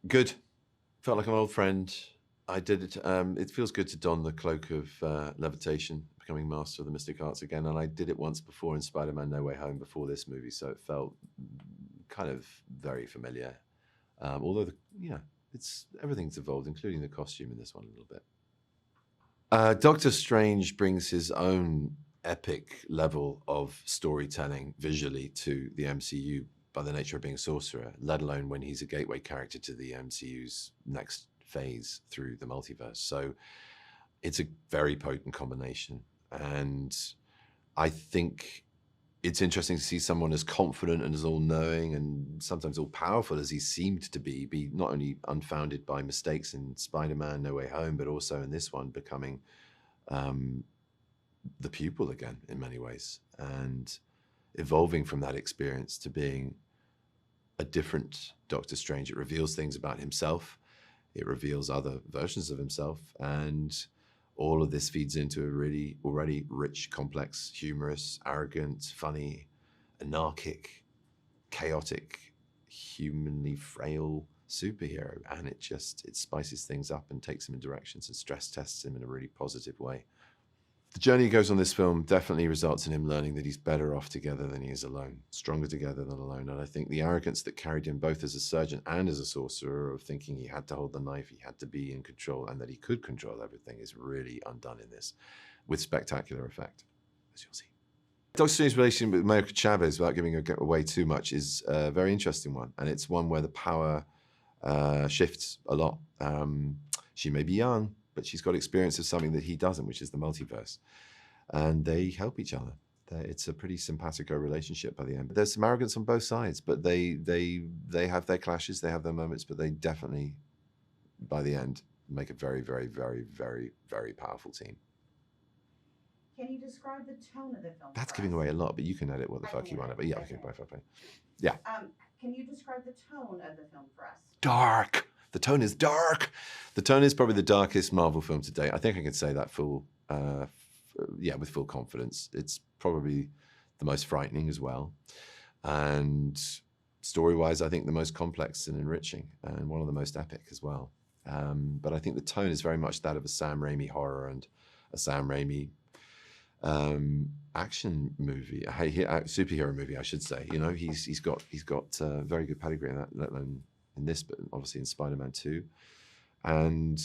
Good. Felt like an old friend. I did it. It feels good to don the cloak of levitation, becoming master of the mystic arts again. And I did it once before in Spider-Man: No Way Home before this movie, so it felt kind of very familiar. Although, it's everything's evolved, including the costume in this one a little bit. Doctor Strange brings his own epic level of storytelling visually to the MCU by the nature of being a sorcerer, let alone when he's a gateway character to the MCU's next phase through the multiverse. So it's a very potent combination. And I think it's interesting to see someone as confident and as all-knowing and sometimes all-powerful as he seemed to be not only unfounded by mistakes in Spider-Man: No Way Home, but also in this one becoming the pupil again in many ways, and evolving from that experience to being a different Doctor Strange. It reveals things about himself. It reveals other versions of himself. And all of this feeds into a really already rich, complex, humorous, arrogant, funny, anarchic, chaotic, humanly frail superhero. And it spices things up and takes him in directions and stress tests him in a really positive way. The journey he goes on this film definitely results in him learning that he's better off together than he is alone, stronger together than alone. And I think the arrogance that carried him both as a surgeon and as a sorcerer, of thinking he had to hold the knife, he had to be in control, and that he could control everything, is really undone in this with spectacular effect, as you'll see. Doctor Strange's relationship with America Chavez, without giving away too much, is a very interesting one. And it's one where the power shifts a lot. She may be young, but she's got experience of something that he doesn't, which is the multiverse. And they help each other. It's a pretty simpatico relationship by the end. There's some arrogance on both sides, but they have their clashes, they have their moments, but they definitely, by the end, make a very, very, very, very, very powerful team. Can you describe the tone of the film? That's giving away a lot, but you can edit what the fuck you want. But yeah, okay, bye. Yeah. Can you describe the tone of the film for us? Dark. The tone is dark. The tone is probably the darkest Marvel film to date. I think I can say that with full confidence. It's probably the most frightening as well. And story-wise, I think the most complex and enriching, and one of the most epic as well. But I think the tone is very much that of a Sam Raimi horror and a Sam Raimi action movie, a superhero movie, I should say. You know, he's got very good pedigree in that, let alone in this, but obviously in Spider-Man 2. And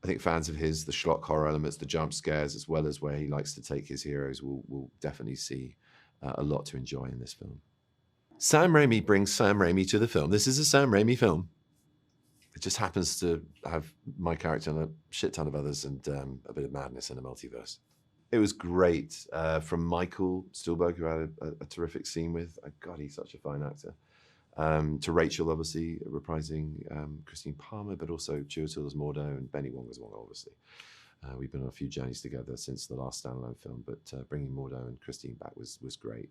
I think fans of his, the schlock horror elements, the jump scares, as well as where he likes to take his heroes, will definitely see a lot to enjoy in this film. Sam Raimi brings Sam Raimi to the film. This is a Sam Raimi film. It just happens to have my character and a shit ton of others, and a bit of madness in a multiverse. It was great. From Michael Stuhlbarg, who I had a terrific scene with. God, he's such a fine actor. To Rachel, obviously, reprising Christine Palmer, but also Chiwetel as Mordo, and Benedict Wong as well, obviously. We've been on a few journeys together since the last standalone film, but bringing Mordo and Christine back was great.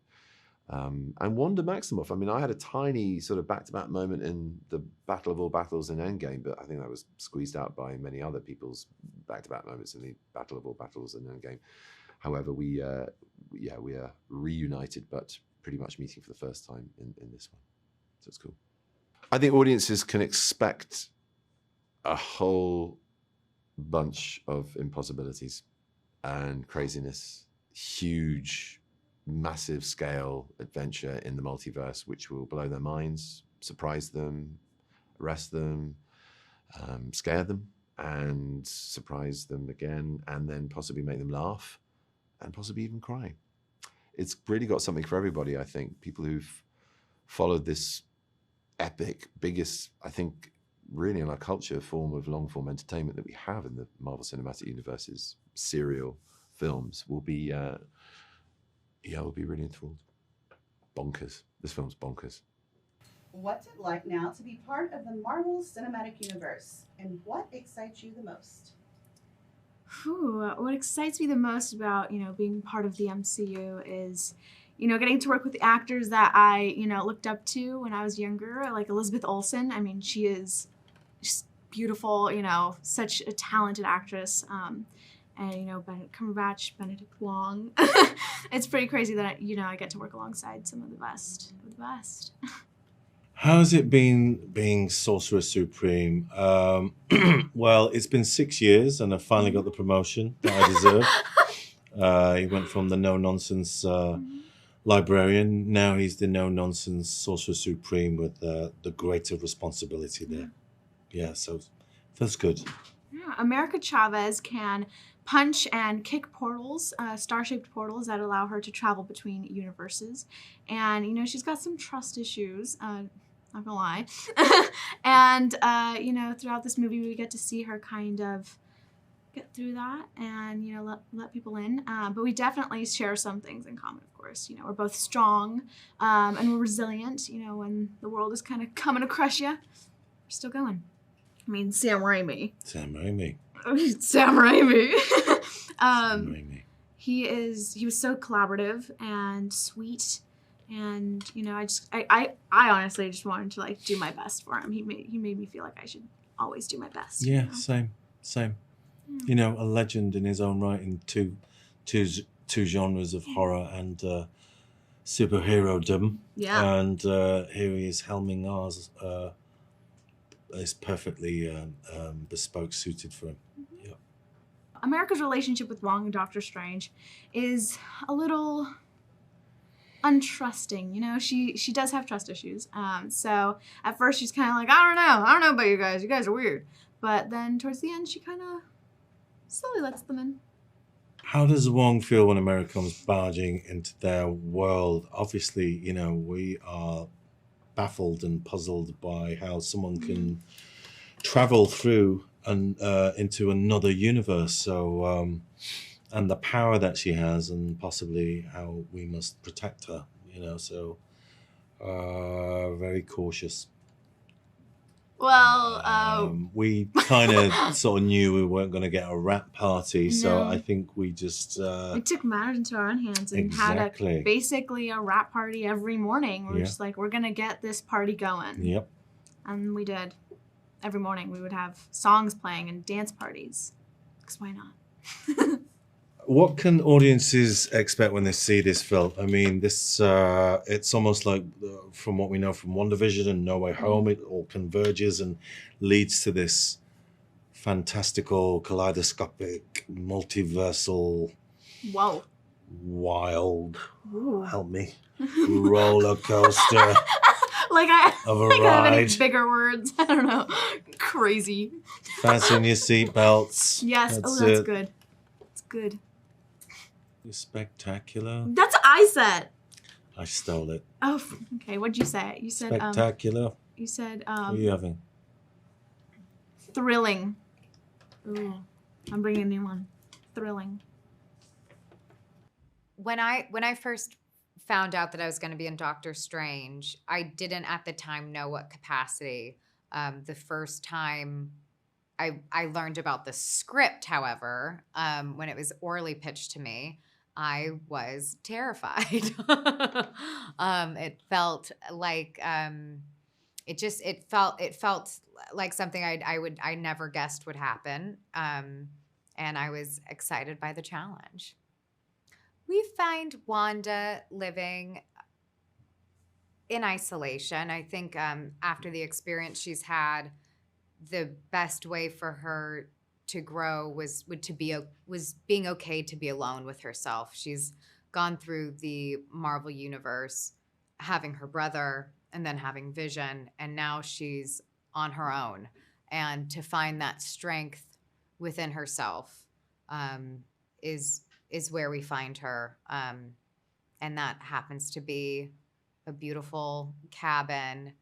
And Wanda Maximoff. I mean, I had a tiny sort of back-to-back moment in the Battle of All Battles in Endgame, but I think that was squeezed out by many other people's back-to-back moments in the Battle of All Battles in Endgame. However, we are reunited, but pretty much meeting for the first time in this one. So it's cool. I think audiences can expect a whole bunch of impossibilities and craziness, huge, massive scale adventure in the multiverse, which will blow their minds, surprise them, arrest them, scare them, and surprise them again, and then possibly make them laugh and possibly even cry. It's really got something for everybody, I think. People who've followed this epic, biggest, I think, really in our culture, form of long-form entertainment that we have in the Marvel Cinematic Universe's serial films will be really enthralled. Bonkers. This film's bonkers. What's it like now to be part of the Marvel Cinematic Universe, and what excites you the most? What excites me the most about, being part of the MCU is, getting to work with the actors that I, looked up to when I was younger, like Elizabeth Olsen. I mean, she is just beautiful, such a talented actress. And, Benedict Cumberbatch, Benedict Wong. It's pretty crazy that, I get to work alongside some of the best of the best. How's it been being Sorcerer Supreme? Well, it's been 6 years and I finally got the promotion that I deserve. He went from the no-nonsense librarian. Now he's the no-nonsense Sorcerer Supreme with the greater responsibility there. Yeah, so feels good. Yeah, America Chavez can punch and kick portals, star-shaped portals that allow her to travel between universes. And, you know, she's got some trust issues, not gonna lie. And, you know, throughout this movie, we get to see her kind of get through that and, you know, let people in. But we definitely share some things in common, of course. You know, we're both strong and we're resilient. You know, when the world is kind of coming to crush you, we're still going. I mean, Sam Raimi. Sam Raimi. Sam Raimi. Sam Raimi. He was so collaborative and sweet, and you know, I honestly just wanted to like do my best for him. He made me feel like I should always do my best. Yeah, you know? same. Yeah. You know, a legend in his own right in two genres of horror and superhero-dom. Yeah. And here he is helming ours. Is perfectly bespoke, suited for him. Yeah. America's relationship with Wong and Doctor Strange is a little untrusting. You know, she does have trust issues. So at first she's kind of like, I don't know about you guys. You guys are weird. But then towards the end, she kind of slowly lets them in. How does Wong feel when America comes barging into their world? Obviously, you know, we are baffled and puzzled by how someone can travel through and into another universe. So, and the power that she has, and possibly how we must protect her. You know, so very cautious. Well, we kind of sort of knew we weren't going to get a rap party, so No. I think we just we took matters into our own hands and Exactly. had basically a rap party every morning. We're Yeah. just like, we're gonna get this party going. yep. And we did. Every morning we would have songs playing and dance parties. Because why not? What can audiences expect when they see this film? I mean, this it's almost like from what we know from WandaVision and No Way Home, it all converges and leads to this fantastical, kaleidoscopic, multiversal, Whoa. wild, Ooh. help me, roller coaster Like I of a think I have any ride. bigger words. I don't know. Crazy. Fasten your seatbelts. Yes. That's it. good. It's good. Spectacular. That's what I said. I stole it. Oh, okay. What'd you say? You said Spectacular. you said What are you having? thrilling. Ooh. I'm bringing a new one. Thrilling. When I first found out that I was going to be in Doctor Strange, I didn't at the time know what capacity. The first time I learned about the script, however, when it was orally pitched to me, I was terrified. It felt like it felt like something I never guessed would happen, and I was excited by the challenge. We find Wanda living in isolation. I think after the experience she's had, the best way for her to grow was being okay to be alone with herself. She's gone through the Marvel universe, having her brother and then having Vision, and now she's on her own. And to find that strength within herself is where we find her. And that happens to be a beautiful cabin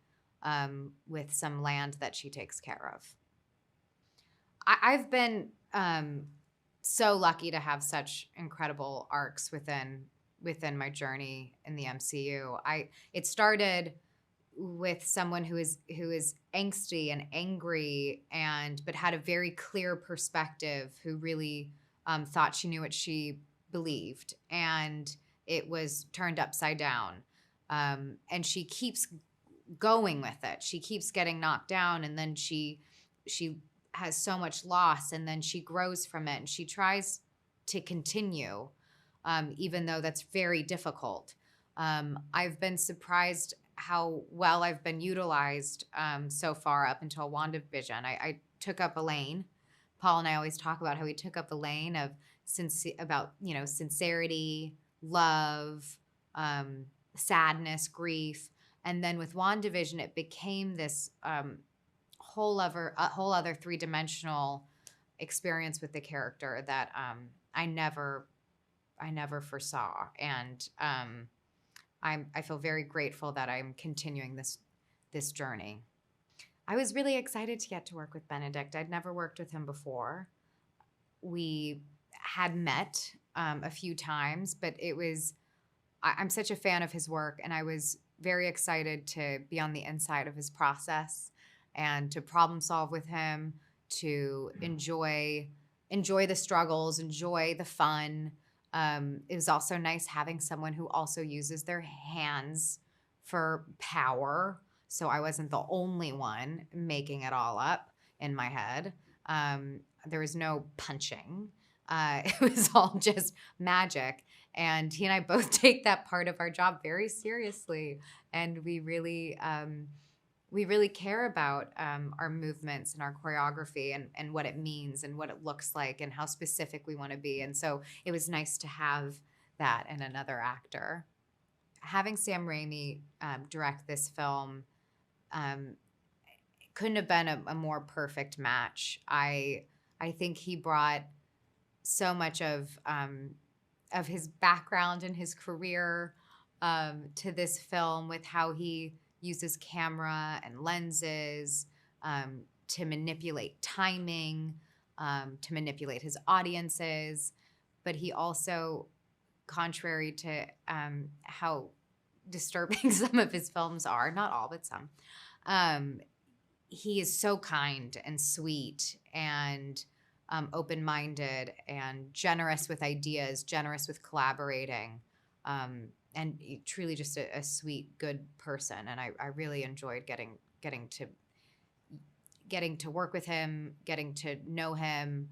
with some land that she takes care of. I've been so lucky to have such incredible arcs within my journey in the MCU. It started with someone who is angsty and angry but had a very clear perspective, who really thought she knew what she believed, and it was turned upside down. And she keeps going with it. She keeps getting knocked down, and then she has so much loss, and then she grows from it, and she tries to continue, even though that's very difficult. I've been surprised well I've been utilized so far up until WandaVision. I took up a lane. Paul and I always talk about how we took up a lane of sincerity, love, sadness, grief, and then with WandaVision, it became this whole other three-dimensional experience with the character that I never foresaw, and I feel very grateful that I'm continuing this journey. I was really excited to get to work with Benedict. I'd never worked with him before. We had met a few times, but I'm such a fan of his work, and I was very excited to be on the inside of his process and to problem solve with him, to enjoy the struggles, enjoy the fun. It was also nice having someone who also uses their hands for power, so I wasn't the only one making it all up in my head. There was no punching. It was all just magic. And he and I both take that part of our job very seriously. And we really care about our movements and our choreography and what it means and what it looks like and how specific we want to be. And so it was nice to have that in another actor. Having Sam Raimi direct this film couldn't have been a more perfect match. I think he brought so much of his background and his career to this film with how he uses camera and lenses to manipulate timing, to manipulate his audiences. But he also, contrary to how disturbing some of his films are, not all, but some, he is so kind and sweet and open-minded and generous with ideas, generous with collaborating, and truly just a sweet, good person. And I really enjoyed getting to work with him, getting to know him,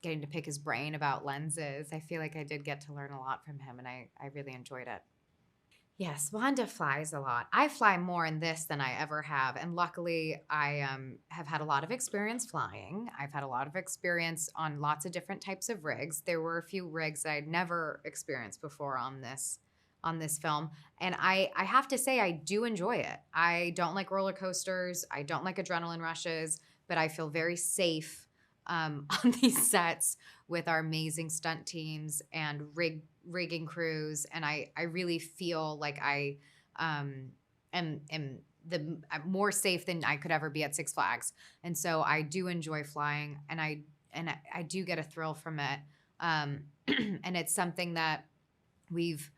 getting to pick his brain about lenses. I feel like I did get to learn a lot from him, and I really enjoyed it. Yes, Wanda flies a lot. I fly more in this than I ever have. And luckily, I have had a lot of experience flying. I've had a lot of experience on lots of different types of rigs. There were a few rigs that I'd never experienced before on this film. And I have to say, I do enjoy it. I don't like roller coasters. I don't like adrenaline rushes, but I feel very safe on these sets with our amazing stunt teams and rigging crews, and I really feel like I am more safe than I could ever be at Six Flags. And so I do enjoy flying, and I do get a thrill from it. And it's something that we've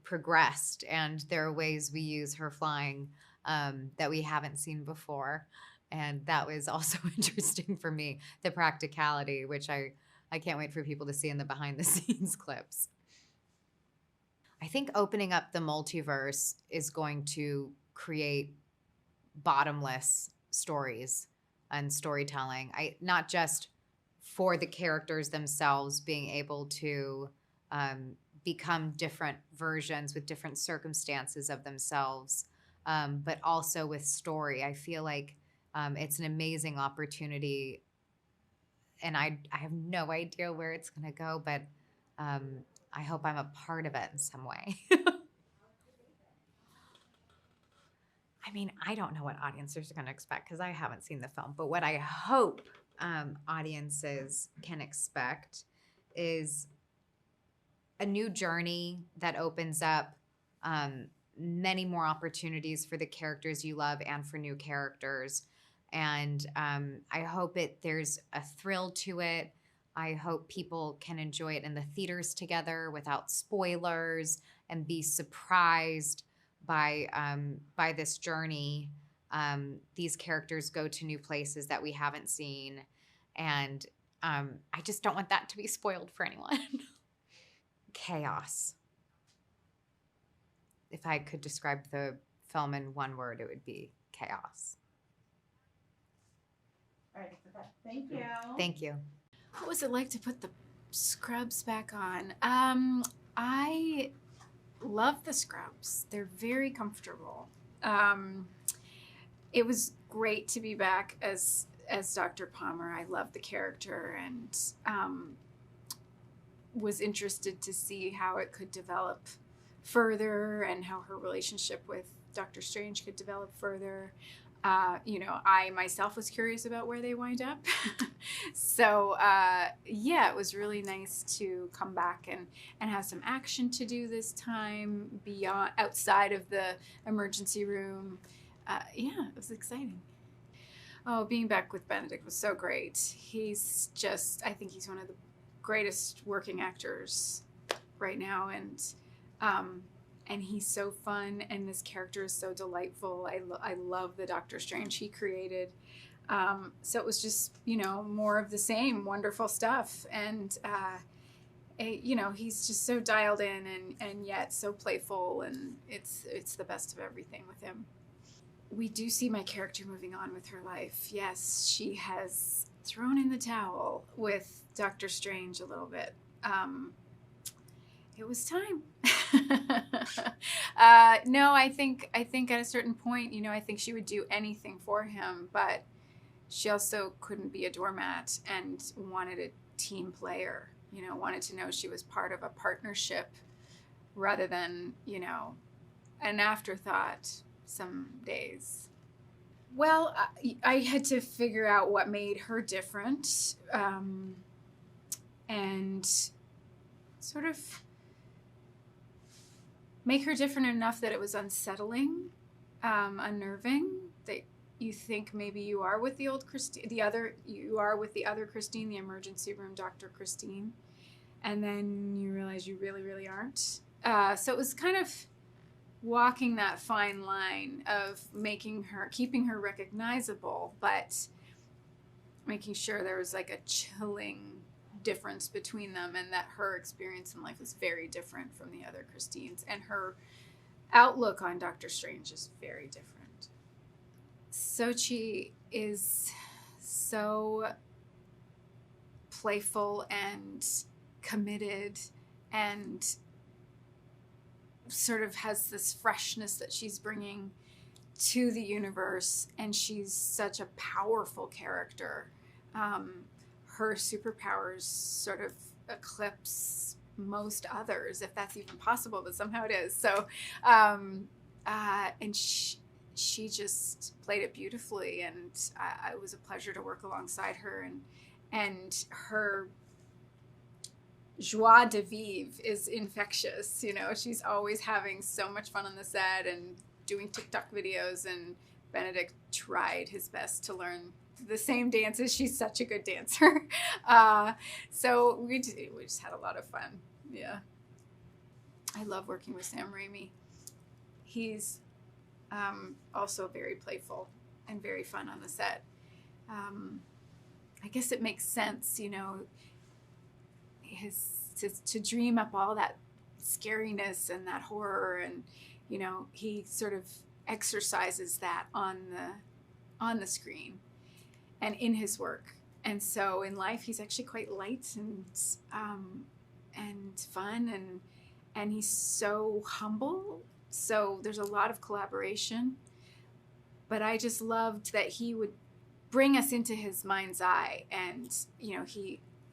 progressed, and there are ways we use her flying that we haven't seen before. And that was also interesting for me, the practicality, which I can't wait for people to see in the behind the scenes clips. I think opening up the multiverse is going to create bottomless stories and storytelling. Not just for the characters themselves being able to become different versions with different circumstances of themselves, but also with story. I feel like it's an amazing opportunity, and I have no idea where it's going to go, but I hope I'm a part of it in some way. I mean, I don't know what audiences are going to expect because I haven't seen the film, but what I hope audiences can expect is a new journey that opens up many more opportunities for the characters you love and for new characters. And I hope there's a thrill to it. I hope people can enjoy it in the theaters together without spoilers and be surprised by this journey. These characters go to new places that we haven't seen. And I just don't want that to be spoiled for anyone. Chaos. If I could describe the film in one word, it would be chaos. All right, thank you. Thank you. What was it like to put the scrubs back on? I love the scrubs. They're very comfortable. It was great to be back as Dr. Palmer. I love the character and was interested to see how it could develop further and how her relationship with Doctor Strange could develop further. I myself was curious about where they wind up. So, it was really nice to come back and have some action to do this time outside of the emergency room. It was exciting. Oh, being back with Benedict was so great. I think he's one of the greatest working actors right now. And he's so fun, and this character is so delightful. I love the Doctor Strange he created. So it was just, more of the same wonderful stuff. And, he's just so dialed in and yet so playful, and it's the best of everything with him. We do see my character moving on with her life. Yes, she has thrown in the towel with Doctor Strange a little bit. It was time. No, I think at a certain point, I think she would do anything for him, but she also couldn't be a doormat and wanted a team player, wanted to know she was part of a partnership rather than, an afterthought some days. Well, I had to figure out what made her different, and sort of make her different enough that it was unsettling, unnerving, that you think maybe you are with the old Christine, you are with the other Christine, the emergency room Dr. Christine, and then you realize you really, really aren't. So it was kind of walking that fine line of keeping her recognizable, but making sure there was like a chilling difference between them, and that her experience in life is very different from the other Christines, and her outlook on Doctor Strange is very different. Xochitl is so playful and committed and sort of has this freshness that she's bringing to the universe, and she's such a powerful character. Her superpowers sort of eclipse most others, if that's even possible, but somehow it is. So, and she just played it beautifully, and it was a pleasure to work alongside her, and her joie de vivre is infectious. She's always having so much fun on the set and doing TikTok videos, and Benedict tried his best to learn the same dances. She's such a good dancer. So we just had a lot of fun. Yeah. I love working with Sam Raimi. He's also very playful and very fun on the set. I guess it makes sense, to dream up all that scariness and that horror, and he sort of exercises that on the screen and in his work. And so in life he's actually quite light and fun, and he's so humble, so there's a lot of collaboration. But I just loved that he would bring us into his mind's eye, and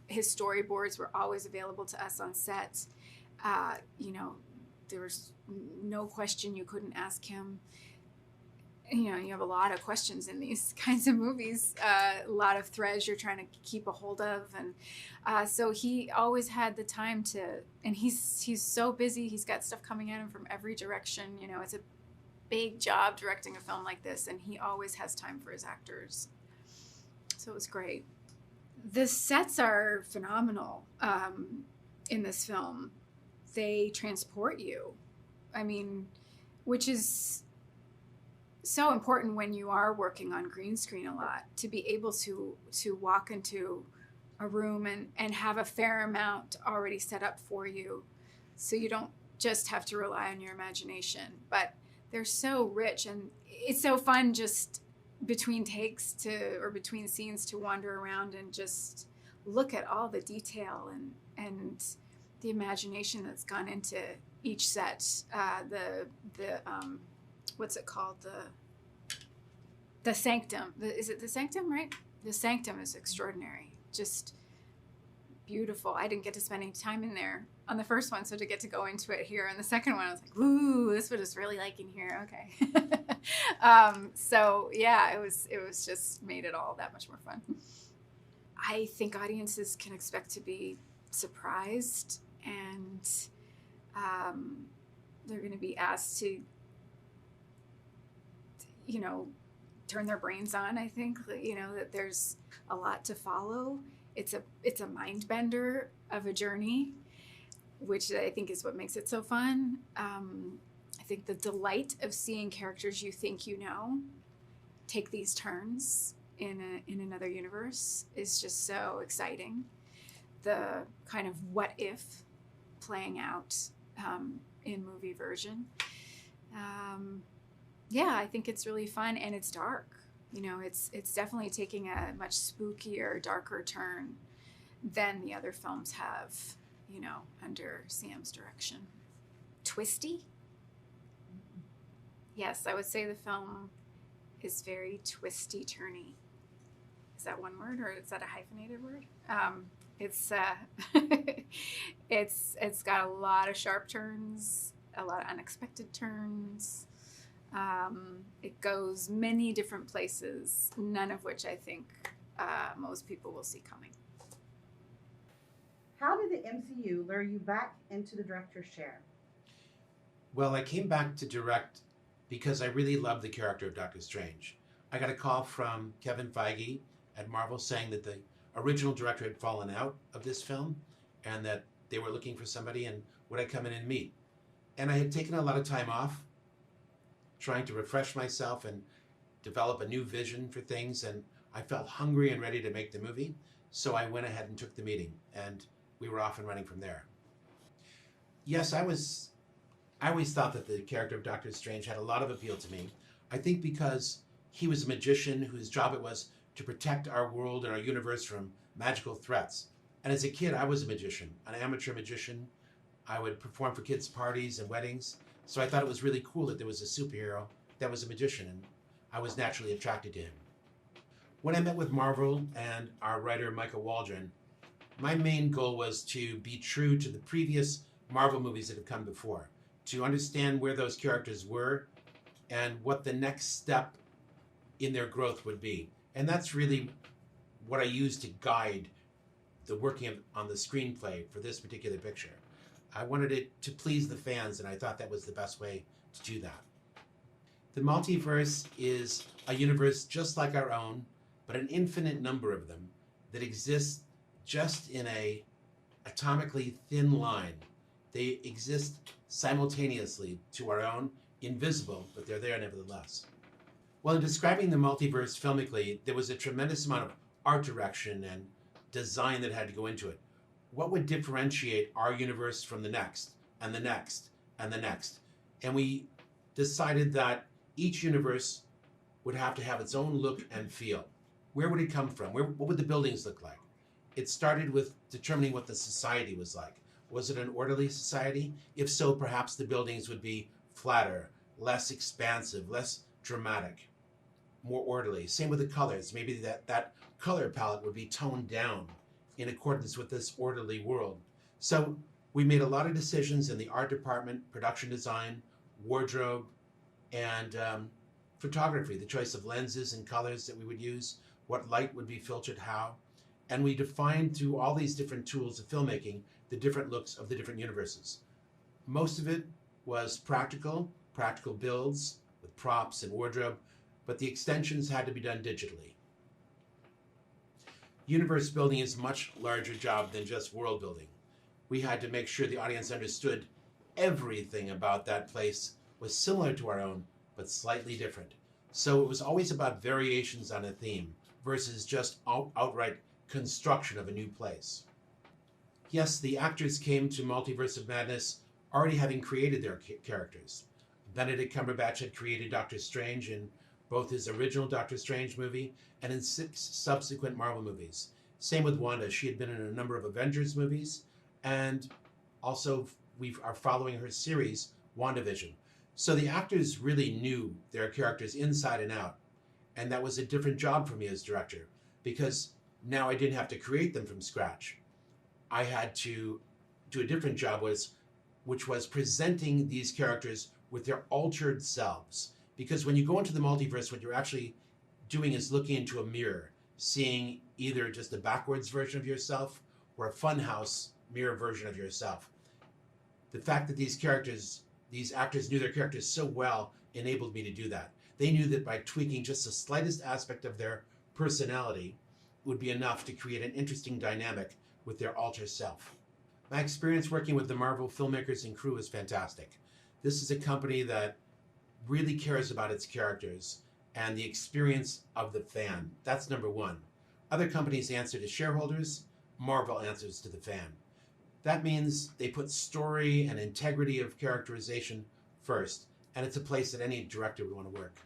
his storyboards were always available to us on set. There was no question you couldn't ask him. You have a lot of questions in these kinds of movies, a lot of threads you're trying to keep a hold of, and so he always had the time to. And he's so busy. He's got stuff coming at him from every direction. It's a big job directing a film like this, and he always has time for his actors. So it was great. The sets are phenomenal in this film. They transport you. Which is so important when you are working on green screen a lot, to be able to walk into a room and have a fair amount already set up for you, so you don't just have to rely on your imagination. But they're so rich, and it's so fun just between takes or between scenes to wander around and just look at all the detail and the imagination that's gone into each set. What's it called? The Sanctum. Is it the Sanctum, right? The Sanctum is extraordinary. Just beautiful. I didn't get to spend any time in there on the first one, so to get to go into it here on the second one, I was like, ooh, this is what it's really like in here. Okay. So yeah, it was just made it all that much more fun. I think audiences can expect to be surprised, and they're going to be asked to, turn their brains on. I think, that there's a lot to follow. It's a mind bender of a journey, which I think is what makes it so fun. I think the delight of seeing characters you think take these turns in another universe is just so exciting. The kind of what if playing out in movie version. Yeah, I think it's really fun, and it's dark. It's definitely taking a much spookier, darker turn than the other films have, under Sam's direction. Twisty? Yes, I would say the film is very twisty-turny. Is that one word, or is that a hyphenated word? It's got a lot of sharp turns, a lot of unexpected turns. It goes many different places, none of which I think most people will see coming. How did the MCU lure you back into the director's chair? Well, I came back to direct because I really loved the character of Doctor Strange. I got a call from Kevin Feige at Marvel saying that the original director had fallen out of this film and that they were looking for somebody, and would I come in and meet? And I had taken a lot of time off trying to refresh myself and develop a new vision for things, and I felt hungry and ready to make the movie, so I went ahead and took the meeting, and we were off and running from there. Yes, I always thought that the character of Doctor Strange had a lot of appeal to me. I think because he was a magician whose job it was to protect our world and our universe from magical threats. And as a kid, I was a magician, an amateur magician. I would perform for kids' parties and weddings. So I thought it was really cool that there was a superhero that was a magician, and I was naturally attracted to him. When I met with Marvel and our writer, Michael Waldron, my main goal was to be true to the previous Marvel movies that have come before, to understand where those characters were and what the next step in their growth would be. And that's really what I used to guide the working on the screenplay for this particular picture. I wanted it to please the fans, and I thought that was the best way to do that. The multiverse is a universe just like our own, but an infinite number of them that exist just in a atomically thin line. They exist simultaneously to our own, invisible, but they're there nevertheless. Well, in describing the multiverse filmically, there was a tremendous amount of art direction and design that had to go into it. What would differentiate our universe from the next, and the next, and the next? And we decided that each universe would have to have its own look and feel. Where would it come from? What would the buildings look like? It started with determining what the society was like. Was it an orderly society? If so, perhaps the buildings would be flatter, less expansive, less dramatic, more orderly. Same with the colors. Maybe that color palette would be toned down in accordance with this orderly world. So we made a lot of decisions in the art department, production design, wardrobe, and photography, the choice of lenses and colors that we would use, what light would be filtered how. And we defined through all these different tools of filmmaking the different looks of the different universes. Most of it was practical builds with props and wardrobe, but the extensions had to be done digitally. Universe building is a much larger job than just world building. We had to make sure the audience understood everything about that place was similar to our own, but slightly different. So it was always about variations on a theme versus just outright construction of a new place. Yes, the actors came to Multiverse of Madness already having created their characters. Benedict Cumberbatch had created Doctor Strange in both his original Doctor Strange movie and in 6 subsequent Marvel movies. Same with Wanda. She had been in a number of Avengers movies and also we are following her series, WandaVision. So the actors really knew their characters inside and out. And that was a different job for me as director, because now I didn't have to create them from scratch. I had to do a different job, which was presenting these characters with their altered selves. Because when you go into the multiverse, what you're actually doing is looking into a mirror, seeing either just a backwards version of yourself or a funhouse mirror version of yourself. The fact that these actors knew their characters so well enabled me to do that. They knew that by tweaking just the slightest aspect of their personality would be enough to create an interesting dynamic with their alter self. My experience working with the Marvel filmmakers and crew is fantastic. This is a company that really cares about its characters and the experience of the fan. That's number one. Other companies answer to shareholders. Marvel answers to the fan. That means they put story and integrity of characterization first, and it's a place that any director would want to work.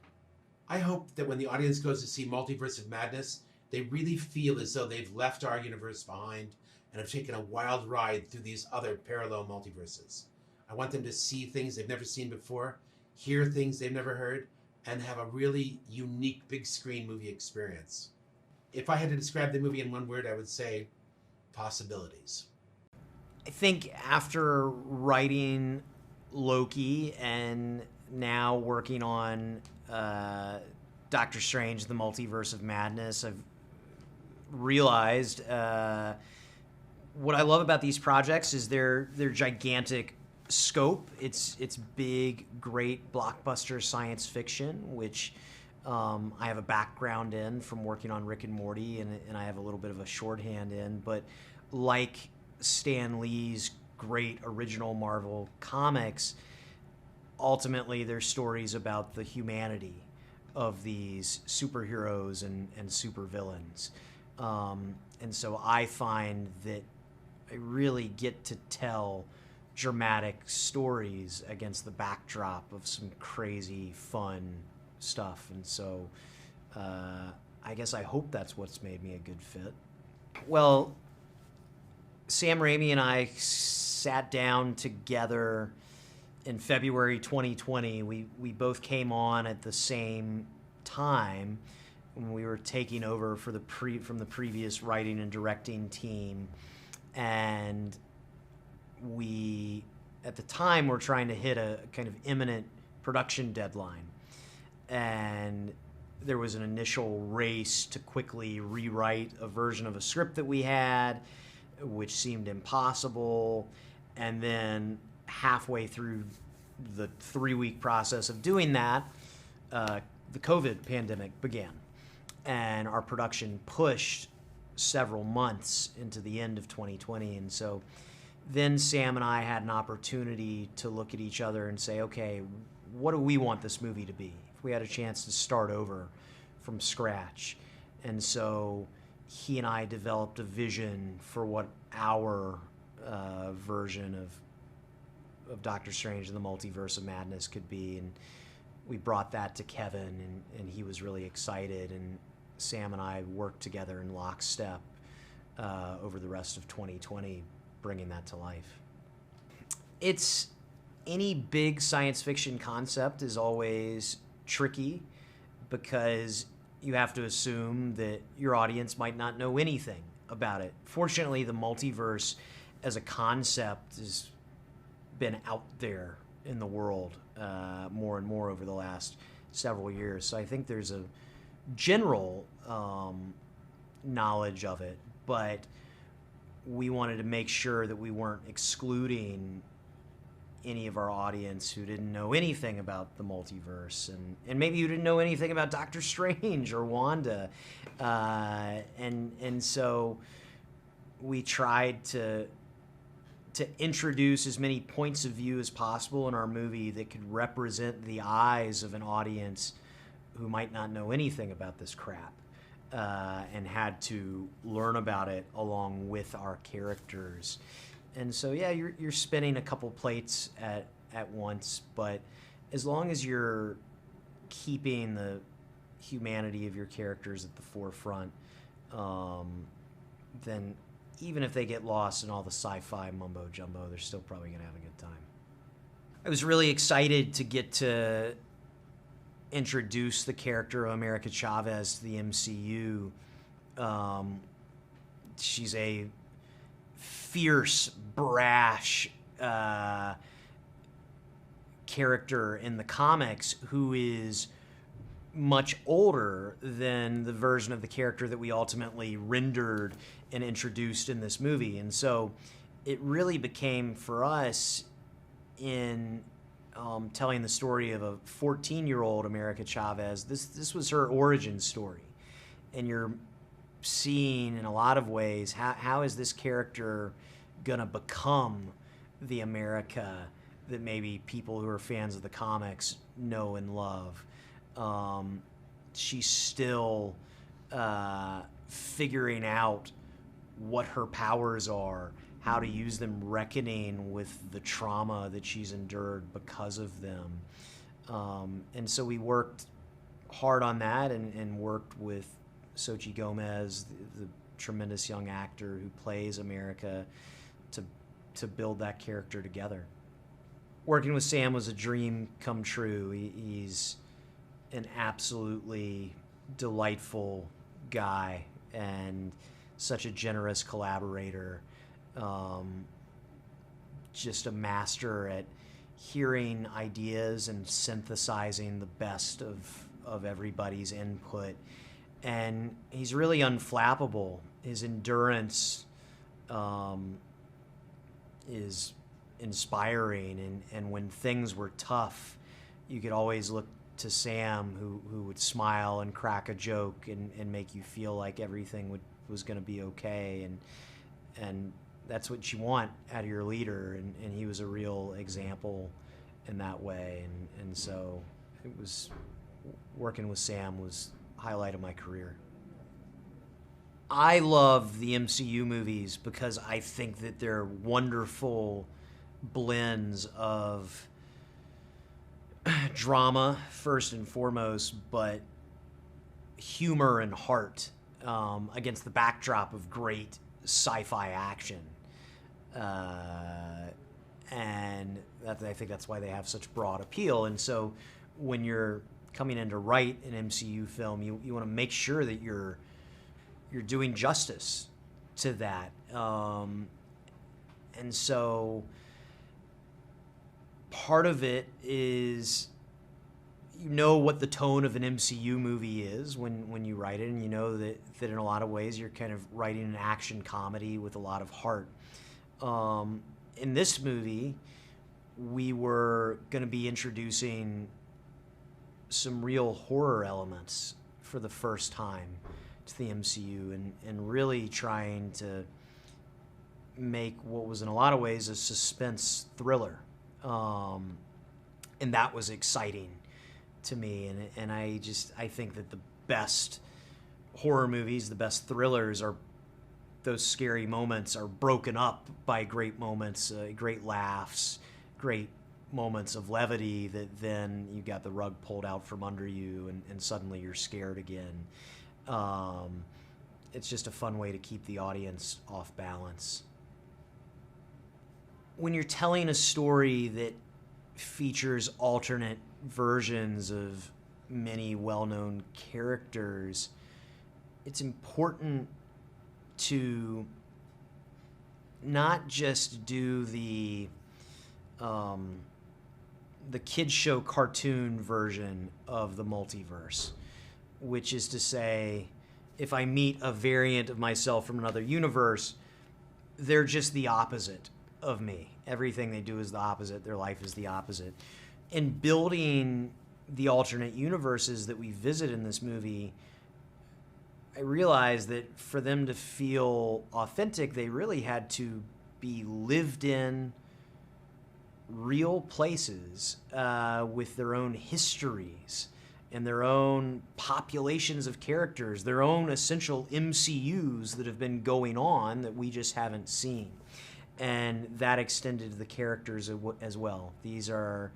I hope that when the audience goes to see Multiverse of Madness, they really feel as though they've left our universe behind and have taken a wild ride through these other parallel multiverses. I want them to see things they've never seen before, hear things they've never heard, and have a really unique big screen movie experience. If I had to describe the movie in one word, I would say possibilities. I think after writing Loki and now working on Doctor Strange, the Multiverse of Madness, I've realized what I love about these projects is their gigantic scope. It's big, great blockbuster science fiction, which I have a background in from working on Rick and Morty, and I have a little bit of a shorthand in. But like Stan Lee's great original Marvel comics, ultimately they're stories about the humanity of these superheroes and supervillains. And so I find that I really get to tell dramatic stories against the backdrop of some crazy, fun stuff. And so I guess I hope that's what's made me a good fit. Well, Sam Raimi and I sat down together in February 2020. We both came on at the same time when we were taking over for from the previous writing and directing team. And we, at the time, were trying to hit a kind of imminent production deadline. And there was an initial race to quickly rewrite a version of a script that we had, which seemed impossible. And then halfway through the 3-week process of doing that, the COVID pandemic began. And our production pushed several months into the end of 2020. And so then Sam and I had an opportunity to look at each other and say, okay, what do we want this movie to be? If we had a chance to start over from scratch. And so he and I developed a vision for what our version of Doctor Strange and the Multiverse of Madness could be. And we brought that to Kevin, and he was really excited. And Sam and I worked together in lockstep over the rest of 2020, bringing that to life. It's any big science fiction concept is always tricky because you have to assume that your audience might not know anything about it. Fortunately, the multiverse as a concept has been out there in the world more and more over the last several years. So I think there's a general knowledge of it, but we wanted to make sure that we weren't excluding any of our audience who didn't know anything about the multiverse, and maybe who didn't know anything about Doctor Strange or Wanda. And so we tried to introduce as many points of view as possible in our movie that could represent the eyes of an audience who might not know anything about this crap, and had to learn about it along with our characters. And so, yeah, you're spinning a couple plates at once, but as long as you're keeping the humanity of your characters at the forefront, then even if they get lost in all the sci-fi mumbo jumbo, they're still probably going to have a good time. I was really excited to get to introduce the character of America Chavez to the MCU. She's a fierce, brash character in the comics who is much older than the version of the character that we ultimately rendered and introduced in this movie. And so it really became, for us, in telling the story of a 14-year-old America Chavez, this was her origin story. And you're seeing, in a lot of ways, how is this character going to become the America that maybe people who are fans of the comics know and love. She's still figuring out what her powers are, how to use them, reckoning with the trauma that she's endured because of them. And so we worked hard on that and worked with Xochitl Gomez, the tremendous young actor who plays America, to build that character together. Working with Sam was a dream come true. He's an absolutely delightful guy and such a generous collaborator. Just a master at hearing ideas and synthesizing the best of everybody's input. And he's really unflappable. His endurance is inspiring, and when things were tough, you could always look to Sam, who would smile and crack a joke and make you feel like everything was going to be okay, and that's what you want out of your leader, and he was a real example in that way, and so it was, working with Sam was a highlight of my career. I love the MCU movies because I think that they're wonderful blends of drama, first and foremost, but humor and heart against the backdrop of great sci-fi action. And I think that's why they have such broad appeal. And so when you're coming in to write an MCU film, you want to make sure that you're doing justice to that. And so part of it is, you know what the tone of an MCU movie is when you write it, and you know that in a lot of ways you're kind of writing an action comedy with a lot of heart. In this movie, we were going to be introducing some real horror elements for the first time to the MCU, and really trying to make what was in a lot of ways a suspense thriller. And that was exciting to me, and I think that the best horror movies, the best thrillers, are those scary moments are broken up by great moments, great laughs, great moments of levity that then you got the rug pulled out from under you, and suddenly you're scared again. It's just a fun way to keep the audience off balance. When you're telling a story that features alternate versions of many well-known characters, it's important to not just do the kids show cartoon version of the multiverse, which is to say, if I meet a variant of myself from another universe, they're just the opposite of me. Everything they do is the opposite. Their life is the opposite. In building the alternate universes that we visit in this movie, I realized that for them to feel authentic, they really had to be lived in real places with their own histories and their own populations of characters, their own essential MCUs that have been going on that we just haven't seen. And that extended to the characters as well. These are,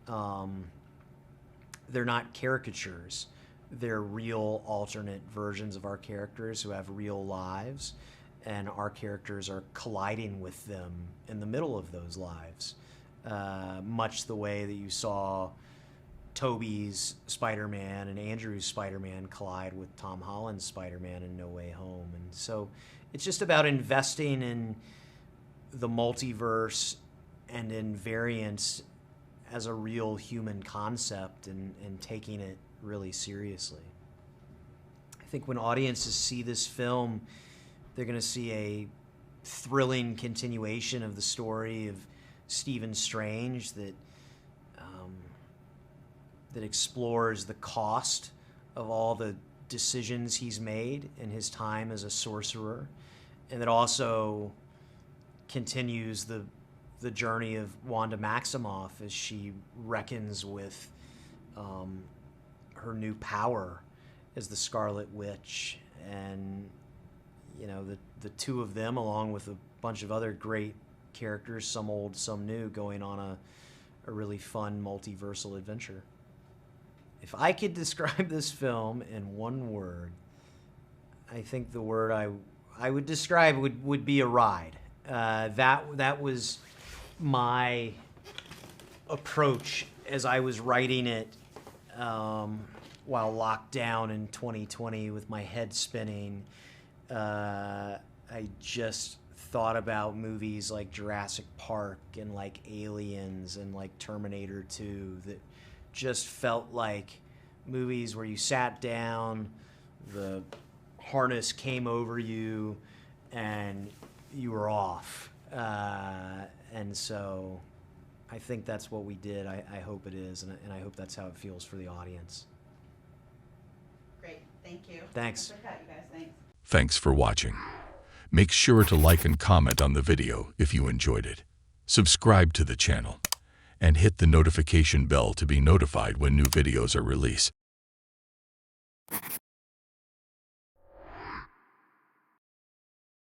they're not caricatures. They're real alternate versions of our characters who have real lives. and our characters are colliding with them in the middle of those lives, much the way that you saw Tobey's Spider-Man and Andrew's Spider-Man collide with Tom Holland's Spider-Man in No Way Home. And so it's just about investing in the multiverse and in variance as a real human concept and taking it really seriously. I think when audiences see this film, they're going to see a thrilling continuation of the story of Stephen Strange that explores the cost of all the decisions he's made in his time as a sorcerer, and that also continues the journey of Wanda Maximoff as she reckons with her new power as the Scarlet Witch. And you know, the two of them, along with a bunch of other great characters, some old, some new, going on a really fun multiversal adventure. If I could describe this film in one word, I think the word I would describe would be a ride. That was my approach as I was writing it while locked down in 2020 with my head spinning. I just thought about movies like Jurassic Park and like Aliens and like Terminator 2 that just felt like movies where you sat down, the harness came over you, and you were off. And so I think that's what we did. I hope it is, and I hope that's how it feels for the audience. Great, thank you. Thanks. That's what I got, you guys. Thanks. Thanks for watching. Make sure to like and comment on the video if you enjoyed it. Subscribe to the channel and hit the notification bell to be notified when new videos are released.